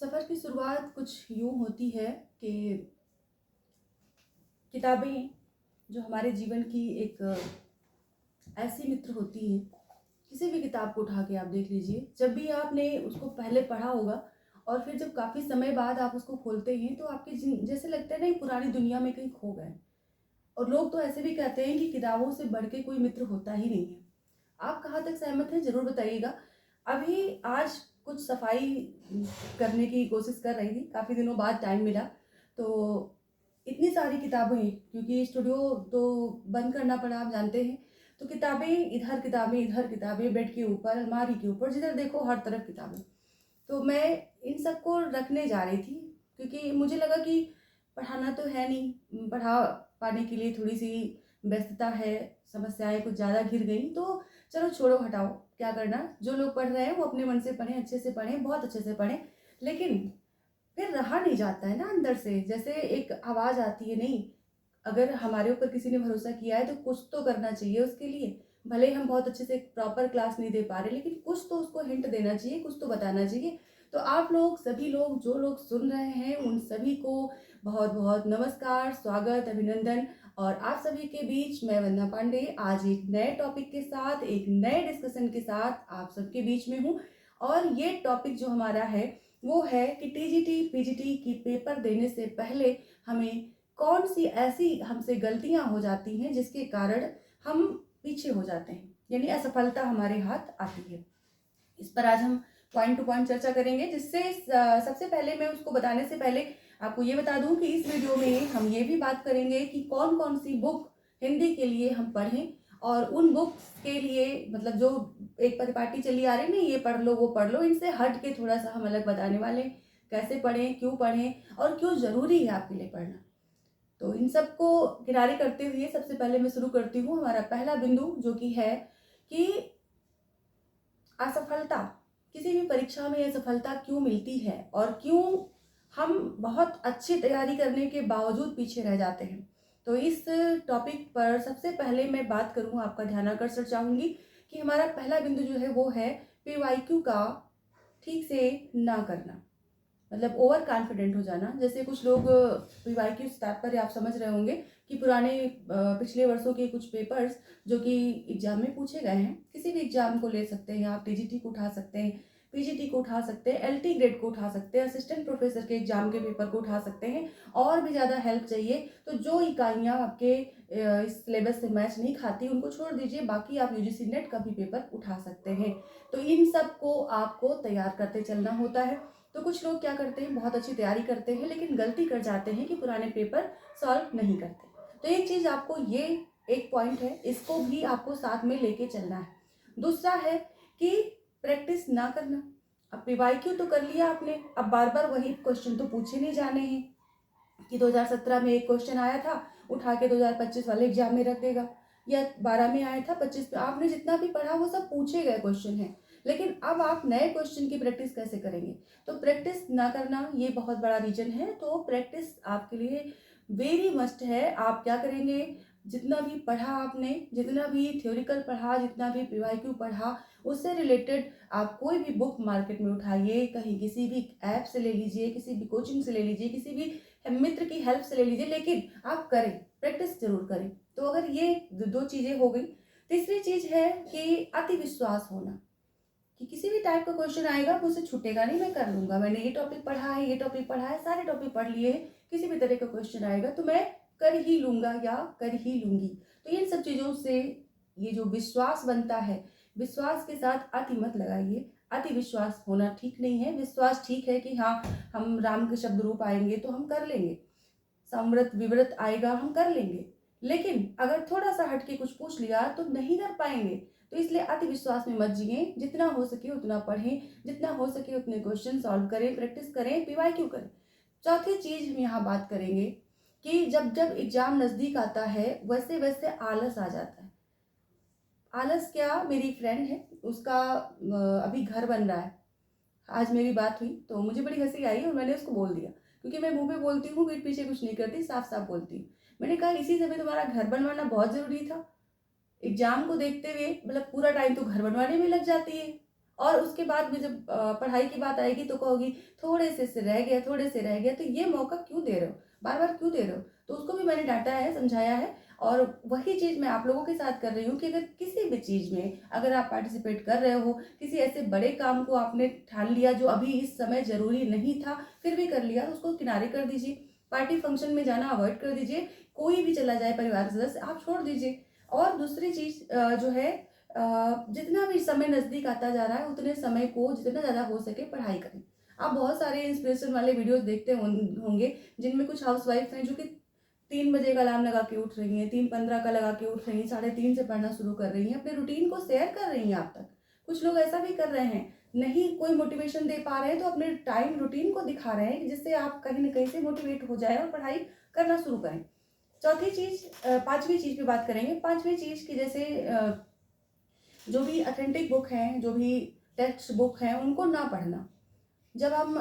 सफ़र की शुरुआत कुछ यूँ होती है कि किताबें जो हमारे जीवन की एक ऐसी मित्र होती हैं। किसी भी किताब को उठा के आप देख लीजिए, जब भी आपने उसको पहले पढ़ा होगा और फिर जब काफ़ी समय बाद आप उसको खोलते हैं तो आपकी जैसे लगता है ना, एक पुरानी दुनिया में कहीं खो गए। और लोग तो ऐसे भी कहते हैं कि किताबों से बढ़ के कोई मित्र होता ही नहीं है। आप कहाँ तक सहमत हैं, ज़रूर बताइएगा। अभी आज कुछ सफाई करने की कोशिश कर रही थी, काफ़ी दिनों बाद टाइम मिला। तो इतनी सारी किताबें, क्योंकि स्टूडियो तो बंद करना पड़ा, आप जानते हैं। तो किताबें इधर किताबें, बेड के ऊपर, अलमारी के ऊपर, जिधर देखो हर तरफ किताबें। तो मैं इन सबको रखने जा रही थी, क्योंकि मुझे लगा कि पढ़ाना तो है नहीं, पढ़ा पाने के लिए थोड़ी सी व्यस्तता है, समस्याएं कुछ ज़्यादा घिर गई। तो चलो छोड़ो, हटाओ, क्या करना। जो लोग पढ़ रहे हैं वो अपने मन से पढ़ें, अच्छे से पढ़ें, बहुत अच्छे से पढ़ें। लेकिन फिर रहा नहीं जाता है ना अंदर से, जैसे एक आवाज़ आती है, नहीं, अगर हमारे ऊपर किसी ने भरोसा किया है तो कुछ तो करना चाहिए उसके लिए। भले हम बहुत अच्छे से प्रॉपर क्लास नहीं दे पा रहे, लेकिन कुछ तो उसको हिंट देना चाहिए, कुछ तो बताना चाहिए। तो आप लोग, सभी लोग जो लोग सुन रहे हैं, उन सभी को बहुत बहुत नमस्कार, स्वागत, अभिनंदन। और आप सभी के बीच मैं वंदना पांडे आज एक नए टॉपिक के साथ, एक नए डिस्कशन के साथ आप सबके बीच में हूँ। और ये टॉपिक जो हमारा है वो है कि टीजीटी पीजीटी की पेपर देने से पहले हमें कौन सी ऐसी हमसे गलतियां हो जाती हैं जिसके कारण हम पीछे हो जाते हैं, यानी असफलता हमारे हाथ आती है। इस पर आज हम पॉइंट टू पॉइंट चर्चा करेंगे, जिससे सबसे पहले मैं उसको बताने से पहले आपको ये बता दूं कि इस वीडियो में हम ये भी बात करेंगे कि कौन कौन सी बुक हिंदी के लिए हम पढ़ें, और उन बुक्स के लिए, मतलब जो एक परिपाटी चली आ रही है ना, ये पढ़ लो वो पढ़ लो, इनसे हट के थोड़ा सा हम अलग बताने वाले हैं। कैसे पढ़ें, क्यों पढ़ें और क्यों ज़रूरी है आपके लिए पढ़ना। तो इन सबको किनारे करते हुए सबसे पहले मैं शुरू करती हूँ हमारा पहला बिंदु, जो कि है कि असफलता, किसी भी परीक्षा में असफलता क्यों मिलती है और क्यों हम बहुत अच्छी तैयारी करने के बावजूद पीछे रह जाते हैं। तो इस टॉपिक पर सबसे पहले मैं बात करूँ, आपका ध्यान आकर्षण चाहूँगी कि हमारा पहला बिंदु जो है वो है पीवाईक्यू का ठीक से ना करना, मतलब ओवर कॉन्फिडेंट हो जाना। जैसे कुछ लोग, पीवाईक्यू तात्पर्य आप समझ रहे होंगे कि पुराने पिछले वर्षों के कुछ पेपर्स जो कि एग्जाम में पूछे गए हैं। किसी भी एग्जाम को ले सकते हैं आप, टीजीटी को उठा सकते हैं, पीजीटी को उठा सकते हैं, एलटी ग्रेड को उठा सकते हैं, असिस्टेंट प्रोफेसर के एग्जाम के पेपर को उठा सकते हैं। और भी ज़्यादा हेल्प चाहिए तो जो इकाइयाँ आपके इस सिलेबस से मैच नहीं खाती उनको छोड़ दीजिए, बाकी आप यूजीसी नेट का भी पेपर उठा सकते हैं। तो इन सब को आपको तैयार करते चलना होता है। तो कुछ लोग क्या करते हैं, बहुत अच्छी तैयारी करते हैं लेकिन गलती कर जाते हैं कि पुराने पेपर सॉल्व नहीं करते। तो एक चीज़ आपको, ये एक पॉइंट है, इसको भी आपको साथ में लेके चलना है। दूसरा है कि प्रैक्टिस ना करना। अब पीवाईक्यू तो कर लिया आपने, अब बार बार वही क्वेश्चन तो पूछे नहीं जाने हैं कि 2017 में एक क्वेश्चन आया था, उठा के 2025 वाले एग्जाम में रख देगा, या 12 में आया था, 25 में। आपने जितना भी पढ़ा वो सब पूछे गए क्वेश्चन है, लेकिन अब आप नए क्वेश्चन की प्रैक्टिस कैसे करेंगे। तो प्रैक्टिस ना करना ये बहुत बड़ा रीजन है। तो प्रैक्टिस आपके लिए वेरी मस्ट है। आप क्या करेंगे, जितना भी पढ़ा आपने, जितना भी थ्योरिकल पढ़ा, जितना भी पीवाईक्यू पढ़ा, उससे रिलेटेड आप कोई भी बुक मार्केट में उठाइए, कहीं किसी भी ऐप से ले लीजिए, किसी भी कोचिंग से ले लीजिए, किसी भी मित्र की हेल्प से ले लीजिए, लेकिन आप करें, प्रैक्टिस जरूर करें। तो अगर ये दो चीज़ें हो गई, तीसरी चीज़ है कि अति विश्वास होना, कि किसी भी टाइप का क्वेश्चन आएगा मुझसे छूटेगा नहीं, मैं कर लूँगा, मैंने ये टॉपिक पढ़ा है, ये टॉपिक पढ़ा है, सारे टॉपिक पढ़ लिए हैं, किसी भी तरह का क्वेश्चन आएगा तो मैं कर ही लूँगा या कर ही लूँगी। तो इन सब चीज़ों से ये जो विश्वास बनता है, विश्वास के साथ अति मत लगाइए। अति विश्वास होना ठीक नहीं है। विश्वास ठीक है कि हाँ, हम राम के शब्द रूप आएंगे तो हम कर लेंगे, समृत विव्रत आएगा हम कर लेंगे, लेकिन अगर थोड़ा सा हटके कुछ पूछ लिया तो नहीं कर पाएंगे। तो इसलिए अति विश्वास में मत जिए, जितना हो सके उतना पढ़ें, जितना हो सके उतने क्वेश्चन सॉल्व करें, प्रैक्टिस करें, पीवाईक्यू करें। चौथी चीज हम यहाँ बात करेंगे कि जब जब एग्जाम नजदीक आता है वैसे वैसे आलस आ जाता है। आलस क्या, मेरी फ्रेंड है, उसका अभी घर बन रहा है। आज मेरी बात हुई तो मुझे बड़ी हंसी आई और मैंने उसको बोल दिया, क्योंकि मैं मुंह पे बोलती हूँ, पीठ पीछे कुछ नहीं करती, साफ साफ बोलती हूँ। मैंने कहा इसी समय तुम्हारा घर बनवाना बहुत जरूरी था, एग्जाम को देखते हुए, मतलब पूरा टाइम तो घर बनवाने में लग जाती है, और उसके बाद में जब पढ़ाई की बात आएगी तो कहोगी थोड़े से रह गया, थोड़े से रह गया, तो ये मौका क्यों दे रहे हो, बार बार क्यों दे रहे हो। तो उसको भी मैंने डांटा है, समझाया है। और वही चीज़ मैं आप लोगों के साथ कर रही हूँ कि अगर किसी भी चीज़ में अगर आप पार्टिसिपेट कर रहे हो, किसी ऐसे बड़े काम को आपने ठान लिया जो अभी इस समय ज़रूरी नहीं था, फिर भी कर लिया, तो उसको किनारे कर दीजिए। पार्टी फंक्शन में जाना अवॉइड कर दीजिए, कोई भी चला जाए परिवार सदस्य, आप छोड़ दीजिए। और दूसरी चीज़ जो है, जितना भी समय नज़दीक आता जा रहा है उतने समय को जितना ज़्यादा हो सके पढ़ाई करें। आप बहुत सारे इंस्पिरेशन वाले वीडियोस देखते होंगे जिनमें कुछ हाउसवाइफ हैं जो कि 3 बजे का अलार्म लगा के उठ रही हैं, 3:15 का लगा के उठ रही हैं, 3:30 से पढ़ना शुरू कर रही हैं, अपने रूटीन को शेयर कर रही हैं आप तक। कुछ लोग ऐसा भी कर रहे हैं, नहीं कोई मोटिवेशन दे पा रहे हैं तो अपने टाइम रूटीन को दिखा रहे हैं जिससे आप कहीं ना कहीं से मोटिवेट हो जाए और पढ़ाई करना शुरू करें। चौथी चीज़, पांचवी चीज़ पे बात करेंगे। पांचवी चीज़ की जैसे जो भी ऑथेंटिक बुक हैं, जो भी टेक्स्ट बुक हैं, उनको ना पढ़ना। जब हम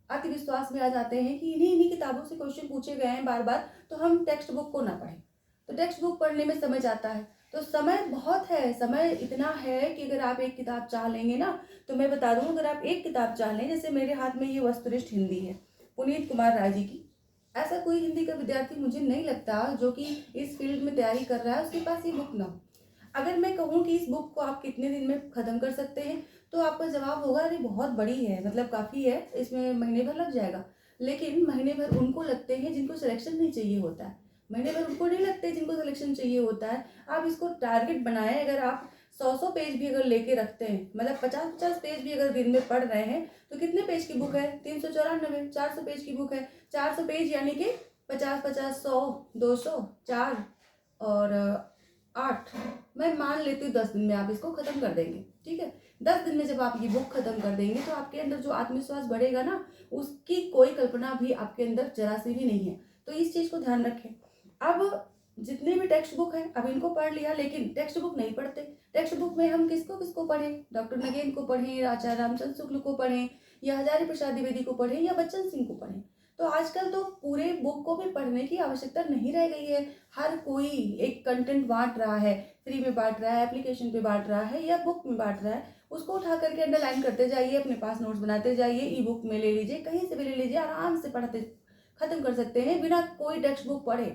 अति विश्वास में आ जाते हैं कि इन्हीं इन्हीं किताबों से क्वेश्चन पूछे गए हैं बार बार, तो हम टेक्स्ट बुक को ना पढ़ें। तो टेक्स्ट बुक पढ़ने में समय जाता है, तो समय बहुत है, समय इतना है कि अगर आप एक किताब चाह लेंगे ना, तो मैं बता दूं, अगर आप एक किताब चाह लें, जैसे मेरे हाथ में ये वस्तुनिष्ठ हिंदी है पुनीत कुमार राय जी की, ऐसा कोई हिंदी का विद्यार्थी मुझे नहीं लगता जो कि इस फील्ड में तैयारी कर रहा है उसके पास ये बुक ना हो। अगर मैं कहूँ कि इस बुक को आप कितने दिन में ख़त्म कर सकते हैं, तो आपका जवाब होगा अरे बहुत बड़ी है, मतलब काफ़ी है, इसमें महीने भर लग जाएगा। लेकिन महीने भर उनको लगते हैं जिनको सिलेक्शन नहीं चाहिए होता है, महीने भर उनको नहीं लगते जिनको सिलेक्शन चाहिए होता है। आप इसको टारगेट बनाएं, अगर आप 100 पेज भी अगर लेके रखते हैं, मतलब 50 पेज भी अगर दिन में पढ़ रहे हैं, तो कितने पेज की बुक है, 394, 400 पेज की बुक है। 400 पेज यानी कि 50, 100, 200, 4 और 8, मैं मान लेती हूँ 10 दिन में आप इसको खत्म कर देंगे। ठीक है, 10 दिन में जब आप ये बुक खत्म कर देंगे तो आपके अंदर जो आत्मविश्वास बढ़ेगा ना, उसकी कोई कल्पना भी आपके अंदर जरा सी भी नहीं है। तो इस चीज को ध्यान रखें। अब जितने भी टेक्स्ट बुक है, अब इनको पढ़ लिया, लेकिन टेक्स्ट बुक नहीं पढ़ते। टेक्स्ट बुक में हम किसको किसको पढ़ें, डॉक्टर नगेन को पढ़ें, आचार्य रामचंद्र शुक्ल को पढ़ें, या हजारी प्रसाद द्विवेदी को पढ़ें, या बच्चन सिंह को पढ़ें। तो आजकल तो पूरे बुक को भी पढ़ने की आवश्यकता नहीं रह गई है। हर कोई एक कंटेंट बांट रहा है, फ्री में बांट रहा है, एप्लीकेशन पे बांट रहा है, या बुक में बांट रहा है। उसको उठा करके अंडरलाइन करते जाइए, अपने पास नोट्स बनाते जाइए, ई बुक में ले लीजिए, कहीं से भी ले लीजिए, आराम से पढ़ते खत्म कर सकते हैं बिना कोई टेक्स्ट बुक पढ़े।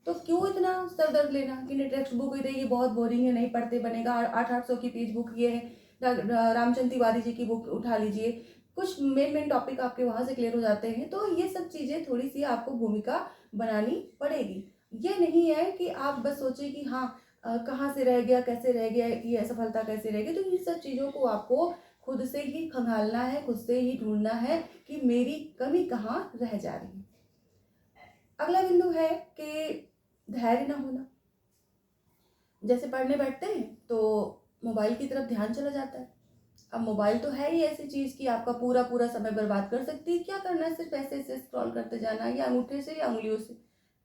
तो क्यों इतना सर दर्द लेना कि नहीं टेक्स्ट बुक ये बहुत बोरिंग है, नहीं पढ़ते बनेगा, 800 की पेज बुक ये है, रामचंद्र तिवारी जी की बुक उठा लीजिए, कुछ मेन टॉपिक आपके वहां से क्लियर हो जाते हैं। तो ये सब चीज़ें थोड़ी सी आपको भूमिका बनानी पड़ेगी। ये नहीं है कि आप बस सोचिए कि हाँ कहाँ से रह गया, कैसे रह गया, ये असफलता कैसे रह गई। तो इन सब चीज़ों को आपको खुद से ही खंगालना है, खुद से ही ढूंढना है कि मेरी कमी कहाँ रह जा रही है। अगला बिंदु है कि धैर्य ना होना। जैसे पढ़ने बैठते हैं तो मोबाइल की तरफ ध्यान चला जाता है। अब मोबाइल तो है ही ऐसी चीज़ कि आपका पूरा पूरा समय बर्बाद कर सकती है। क्या करना है, सिर्फ ऐसे ऐसे स्क्रॉल करते जाना, या अंगूठे से या उंगलियों से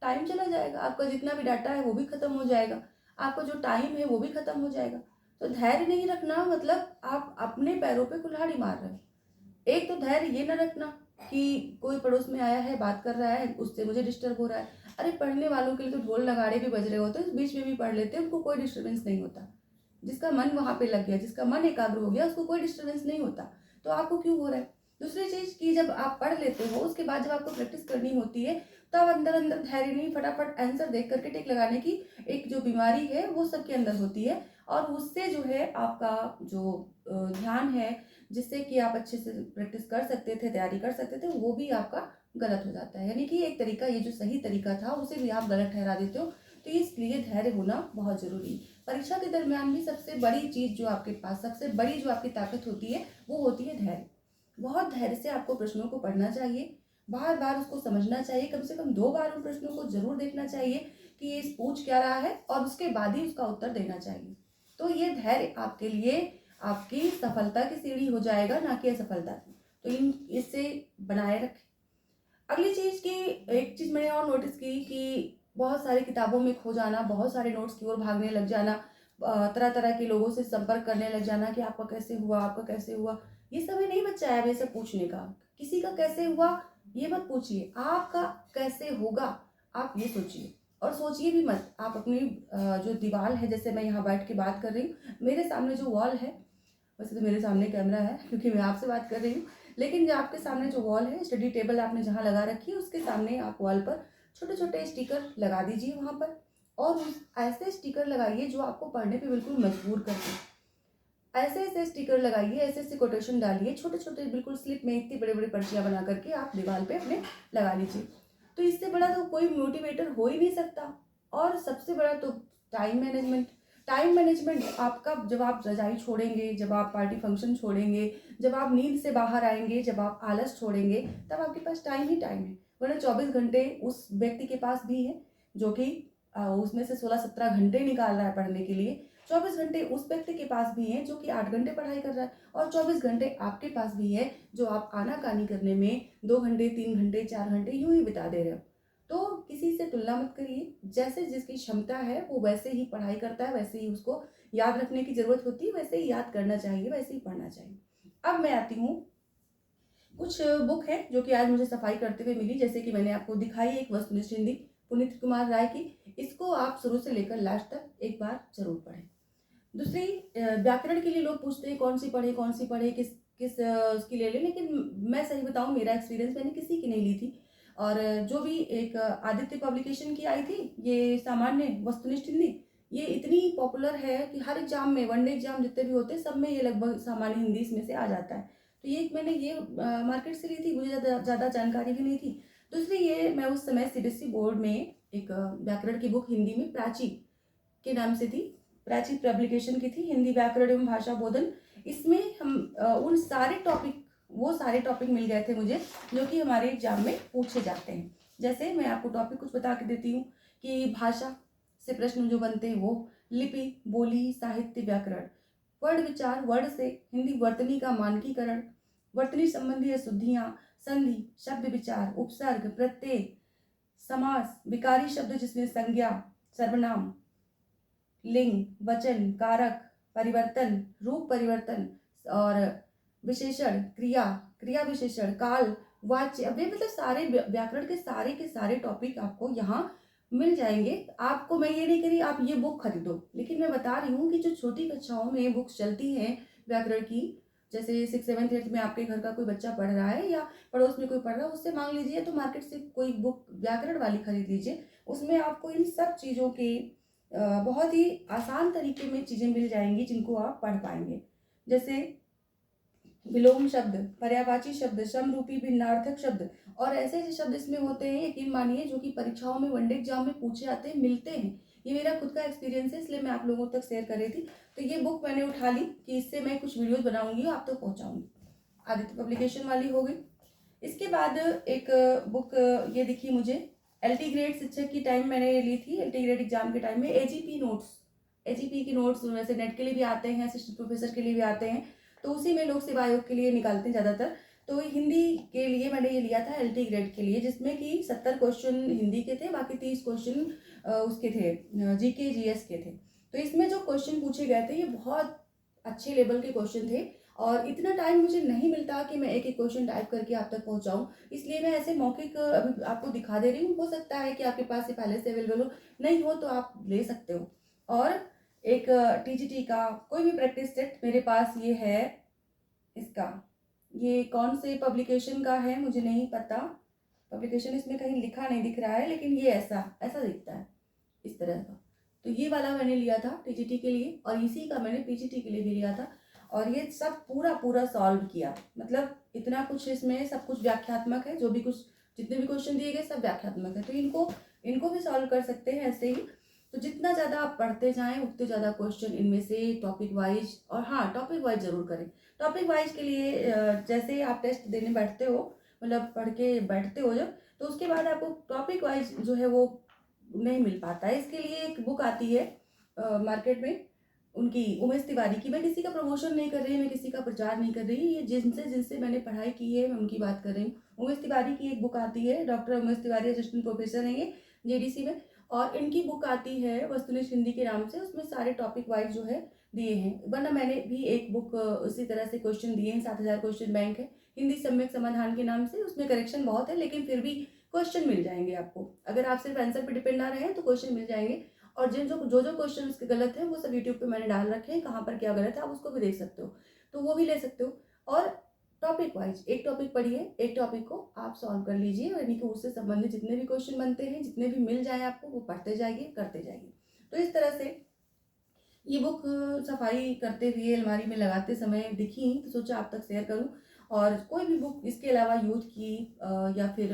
टाइम चला जाएगा, आपका जितना भी डाटा है वो भी खत्म हो जाएगा, आपका जो टाइम है वो भी खत्म हो जाएगा। तो धैर्य नहीं रखना मतलब आप अपने पैरों पे कुल्हाड़ी मार रहे हो। एक तो धैर्य ये ना रखना कि कोई पड़ोस में आया है, बात कर रहा है, उससे मुझे डिस्टर्ब हो रहा है। अरे पढ़ने वालों के लिए तो ढोल नगाड़े भी बज रहे होते हैं, इस बीच में भी पढ़ लेते हैं, उनको कोई डिस्टर्बेंस नहीं होता। जिसका मन वहां पे लग गया, जिसका मन एकाग्र हो गया, उसको कोई डिस्टर्बेंस नहीं होता। तो आपको क्यों हो रहा है। दूसरी चीज की जब आप पढ़ लेते हो, उसके बाद जब आपको प्रैक्टिस करनी होती है, तब अंदर अंदर धैर्य नहीं, फटाफट आंसर देख करके टिक लगाने की एक जो बीमारी है वो सबके अंदर होती है। और उससे जो है आपका जो ध्यान है, जिससे कि आप अच्छे से प्रैक्टिस कर सकते थे, तैयारी कर सकते थे, वो भी आपका गलत हो जाता है। यानी कि एक तरीका, ये जो सही तरीका था उसे भी आप गलत ठहरा देते हो। तो इसलिए धैर्य होना बहुत जरूरी है। परीक्षा के दरमियान भी सबसे बड़ी चीज जो आपके पास, सबसे बड़ी जो आपकी ताकत होती है वो होती है धैर्य। बहुत धैर्य से आपको प्रश्नों को पढ़ना चाहिए, बार बार उसको समझना चाहिए, कम से कम 2 बार उन प्रश्नों को जरूर देखना चाहिए कि ये पूछ क्या रहा है, और उसके बाद ही उसका उत्तर देना चाहिए। तो ये धैर्य आपके लिए आपकी सफलता की सीढ़ी हो जाएगा, ना कि असफलता की। तो इन इससे बनाए रखें। अगली चीज की, एक चीज मैंने और नोटिस की कि बहुत सारी किताबों में खो जाना, बहुत सारे नोट्स की ओर भागने लग जाना, तरह तरह के लोगों से संपर्क करने लग जाना कि आपका कैसे हुआ, आपका कैसे हुआ। ये समय नहीं बचा है वैसे पूछने का। किसी का कैसे हुआ ये मत पूछिए, आपका कैसे होगा आप ये सोचिए। और सोचिए भी मत, आप अपनी जो दीवार है, जैसे मैं यहाँ बैठ के बात कर रही हूँ, मेरे सामने जो वॉल है वैसे तो मेरे सामने कैमरा है क्योंकि मैं आपसे बात कर रही हूँ, लेकिन जो आपके सामने जो वॉल है, स्टडी टेबल आपने जहाँ लगा रखी है, उसके सामने आप वॉल पर छोटे छोटे स्टिकर लगा दीजिए वहाँ पर, और ऐसे स्टिकर लगाइए जो आपको पढ़ने पे बिल्कुल मजबूर कर दे। ऐसे ऐसे स्टिकर लगाइए, ऐसे ऐसे कोटेशन डालिए, छोटे छोटे बिल्कुल स्लिप में इतनी बड़े बड़े पर्चियाँ बना करके आप दीवार पे अपने लगा लीजिए। तो इससे बड़ा तो कोई मोटिवेटर हो ही नहीं सकता। और सबसे बड़ा तो टाइम मैनेजमेंट। टाइम मैनेजमेंट आपका, जब आप रजाई छोड़ेंगे, जब आप पार्टी फंक्शन छोड़ेंगे, जब आप नींद से बाहर आएंगे, जब आप आलस छोड़ेंगे, तब आपके पास टाइम ही टाइम है। वरना 24 घंटे उस व्यक्ति के पास भी है जो कि उसमें से 16-17 घंटे निकाल रहा है पढ़ने के लिए। 24 घंटे उस व्यक्ति के पास भी हैं जो कि 8 घंटे पढ़ाई कर रहा है, और 24 घंटे आपके पास भी है जो आप आनाकानी करने में 2 घंटे, 3 घंटे, 4 घंटे यूं ही बिता दे रहे हो। तो किसी से तुलना मत करिए। जैसे जिसकी क्षमता है वो वैसे ही पढ़ाई करता है, वैसे ही उसको याद रखने की जरूरत होती है, वैसे ही याद करना चाहिए, वैसे ही पढ़ना चाहिए। अब मैं आती हूँ, कुछ बुक है जो कि आज मुझे सफाई करते हुए मिली, जैसे कि मैंने आपको दिखाई एक वस्तुनिष्ठ हिंदी पुनीत कुमार राय की। इसको आप शुरू से लेकर लास्ट तक एक बार जरूर पढ़ें। दूसरी, व्याकरण के लिए लोग पूछते हैं कौन सी पढ़े, कौन सी पढ़े, किस किस उसकी ले लें, लेकिन मैं सही बताऊं, मेरा एक्सपीरियंस, मैंने किसी की नहीं ली थी। और जो भी एक आदित्य पब्लिकेशन की आई थी, ये सामान्य वस्तुनिष्ठ हिंदी, ये इतनी पॉपुलर है कि हर एग्जाम में, वनडे एग्जाम जितने भी होते हैं सब में ये लगभग सामान्य हिंदी इसमें से आ जाता है। तो ये मैंने ये मार्केट से ली थी, मुझे ज़्यादा जानकारी भी नहीं थी। दूसरी, ये मैं उस समय सीबीएसई बोर्ड में एक व्याकरण की बुक हिंदी में प्राची के नाम से थी, प्राची पब्लिकेशन की थी, हिंदी व्याकरण एवं भाषा बोधन। इसमें हम उन सारे टॉपिक, वो सारे टॉपिक मिल गए थे मुझे जो कि हमारे एग्जाम में पूछे जाते हैं। जैसे मैं आपको टॉपिक कुछ बता के देती हूँ कि भाषा से प्रश्न जो बनते हैं वो, लिपि, बोली, साहित्य, व्याकरण, वर्ण विचार, वर्ण से हिंदी वर्तनी का मानकीकरण, वर्तनी संबंधी अशुद्धियाँ, संधि, शब्द विचार, उपसर्ग, प्रत्यय, समास, विकारी शब्द जिसमें संज्ञा, सर्वनाम, लिंग, वचन, कारक, परिवर्तन, रूप परिवर्तन, और विशेषण, क्रिया, क्रिया विशेषण, काल, वाच्य, अब ये मतलब सारे व्याकरण के सारे टॉपिक आपको यहाँ मिल जाएंगे। आपको मैं ये नहीं कह रही आप ये बुक खरीदो, लेकिन मैं बता रही हूँ कि जो छोटी कक्षाओं में बुक्स चलती हैं व्याकरण की, जैसे 6, 7, 8 में आपके घर का कोई बच्चा पढ़ रहा है या पड़ोस में कोई पढ़ रहा है, उससे मांग लीजिए, तो मार्केट से कोई बुक व्याकरण वाली खरीद लीजिए। उसमें आपको इन सब चीज़ों के बहुत ही आसान तरीके में चीज़ें मिल जाएंगी जिनको आप पढ़ पाएंगे। जैसे विलोम शब्द, पर्यायवाची शब्द, समरूपी भिन्नार्थक शब्द, और ऐसे ऐसे शब्द इसमें होते हैं, यकीन मानिए, जो कि परीक्षाओं में, वनडे एग्जाम में पूछे जाते हैं, मिलते हैं। ये मेरा खुद का एक्सपीरियंस है, इसलिए मैं आप लोगों तक शेयर कर रही थी। तो ये बुक मैंने उठा ली कि इससे मैं कुछ वीडियोज बनाऊंगी, आप तक पहुँचाऊंगी। आदित्य पब्लिकेशन वाली हो गई। इसके बाद एक बुक ये दिखी मुझे, एलटी ग्रेड शिक्षक की टाइम मैंने ली थी, एलटी ग्रेड एग्जाम के टाइम में, एजीपी नोट्स। एजीपी के नोट्स वैसे नेट के लिए भी आते हैं, असिस्टेंट प्रोफेसर के लिए भी आते हैं, तो उसी में लोक सेवा आयोग के लिए निकालते हैं ज़्यादातर। तो हिंदी के लिए मैंने ये लिया था एलटी ग्रेड के लिए, जिसमें कि 70 क्वेश्चन हिंदी के थे, बाकी 30 क्वेश्चन उसके थे, जीके जीएस के थे। तो इसमें जो क्वेश्चन पूछे गए थे ये बहुत अच्छे लेवल के क्वेश्चन थे, और इतना टाइम मुझे नहीं मिलता कि मैं एक एक क्वेश्चन टाइप करके आप तक पहुंचाऊं, इसलिए मैं ऐसे मौखिक अभी आपको दिखा दे रही हूँ। हो सकता है कि आपके पास ये पहले से अवेलेबल हो, नहीं हो तो आप ले सकते हो। और एक टीजीटी का कोई भी प्रैक्टिस सेट मेरे पास ये है, इसका ये कौन से पब्लिकेशन का है मुझे नहीं पता, पब्लिकेशन इसमें कहीं लिखा नहीं दिख रहा है, लेकिन ये ऐसा ऐसा दिखता है, इस तरह का। तो ये वाला मैंने लिया था टीजीटी के लिए, और इसी का मैंने पीजीटी के लिए भी लिया था, और ये सब पूरा पूरा सॉल्व किया। मतलब इतना कुछ इसमें सब कुछ व्याख्यात्मक है, जो भी कुछ जितने भी क्वेश्चन दिए गए सब व्याख्यात्मक है, तो इनको भी सॉल्व कर सकते हैं ऐसे ही। तो जितना ज़्यादा आप पढ़ते जाएं उतने ज़्यादा क्वेश्चन इनमें से टॉपिक वाइज, और हाँ टॉपिक वाइज ज़रूर करें। टॉपिक वाइज के लिए जैसे आप टेस्ट देने बैठते हो, मतलब पढ़ के बैठते हो जब, तो उसके बाद आपको टॉपिक वाइज जो है वो नहीं मिल पाता है। इसके लिए एक बुक आती है मार्केट में, उनकी, उमेश तिवारी की। मैं किसी का प्रमोशन नहीं कर रही, मैं किसी का प्रचार नहीं कर रही, ये जिनसे जिनसे मैंने पढ़ाई की है मैं उनकी बात कर रही हूँ। उमेश तिवारी की एक बुक आती है, doctor Umesh Tiwari assistant professor हैं ये जेडीसी में, और इनकी बुक आती है वस्तुनिष्ठ हिंदी के नाम से, उसमें सारे टॉपिक वाइज जो है दिए हैं। वरना मैंने भी एक बुक उसी तरह से क्वेश्चन दिए हैं, 7000 क्वेश्चन बैंक है, हिंदी सम्यक समाधान के नाम से, उसमें करेक्शन बहुत है, लेकिन फिर भी क्वेश्चन मिल जाएंगे आपको। अगर आप सिर्फ आंसर पे डिपेंड ना रहे तो क्वेश्चन मिल जाएंगे। और जिन जो जो क्वेश्चन उसके गलत है वो सब यूट्यूब पे मैंने डाल रखे हैं, कहाँ पर क्या गलत है आप उसको भी देख सकते हो। तो वो भी ले सकते हो। और टॉपिक वाइज एक टॉपिक पढ़िए, एक टॉपिक को आप सॉल्व कर लीजिए, यानी कि उससे संबंधित जितने भी क्वेश्चन बनते हैं, जितने भी मिल जाए आपको, वो पढ़ते जाइए, करते जाइए। तो इस तरह से ये बुक सफाई करते हुए अलमारी में लगाते समय दिखी तो सोचा आप तक शेयर करूं। और कोई भी बुक इसके अलावा यूथ की या फिर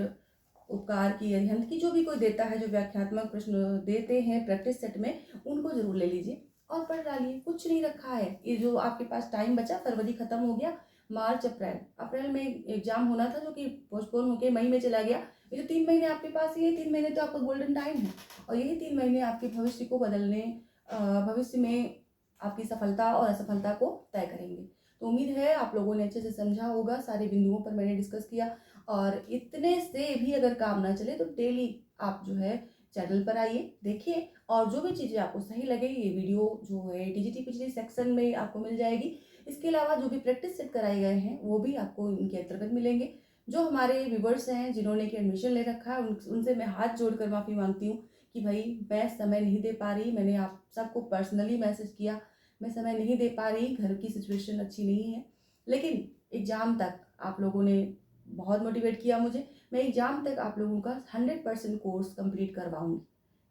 उपकार की, अरिहंत की, जो भी कोई देता है, जो व्याख्यात्मक प्रश्न देते हैं प्रैक्टिस सेट में, उनको जरूर ले लीजिए और पढ़ डालिए। कुछ नहीं रखा है, ये जो आपके पास टाइम बचा, फरवरी खत्म हो गया, मार्च अप्रैल में एग्जाम होना था जो कि पोस्टपोन होकर मई में चला गया। ये जो 3 महीने आपके पास, ये 3 महीने तो आपका गोल्डन टाइम है, और यही 3 महीने आपके भविष्य को बदलने, भविष्य में आपकी सफलता और असफलता को तय करेंगे। तो उम्मीद है आप लोगों ने अच्छे से समझा होगा, सारे बिंदुओं पर मैंने डिस्कस किया। और इतने से भी अगर काम ना चले तो डेली आप जो है चैनल पर आइए, देखिए, और जो भी चीज़ें आपको सही लगे, ये वीडियो जो है टीजीटी पिछली सेक्शन में आपको मिल जाएगी। इसके अलावा जो भी प्रैक्टिस सेट कराए गए हैं वो भी आपको इनके अंतर्गत मिलेंगे। जो हमारे व्यूवर्स हैं जिन्होंने कि एडमिशन ले रखा है, उनसे मैं हाथ जोड़कर माफ़ी मांगती हूँ कि भाई मैं समय नहीं दे पा रही। मैंने आप सबको पर्सनली मैसेज किया, मैं समय नहीं दे पा रही, घर की सिचुएशन अच्छी नहीं है। लेकिन एग्ज़ाम तक आप लोगों ने बहुत मोटिवेट किया मुझे, मैं एग्ज़ाम तक आप लोगों का 100% कोर्स कंप्लीट करवाऊंगी।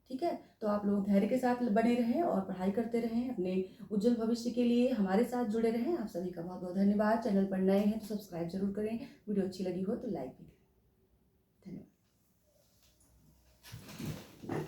ठीक है, तो आप लोग धैर्य के साथ बने रहें और पढ़ाई करते रहें, अपने उज्जवल भविष्य के लिए हमारे साथ जुड़े रहें। आप सभी का बहुत बहुत धन्यवाद। चैनल पर नए हैं तो सब्सक्राइब जरूर करें, वीडियो अच्छी लगी हो तो लाइक भी करें। धन्यवाद।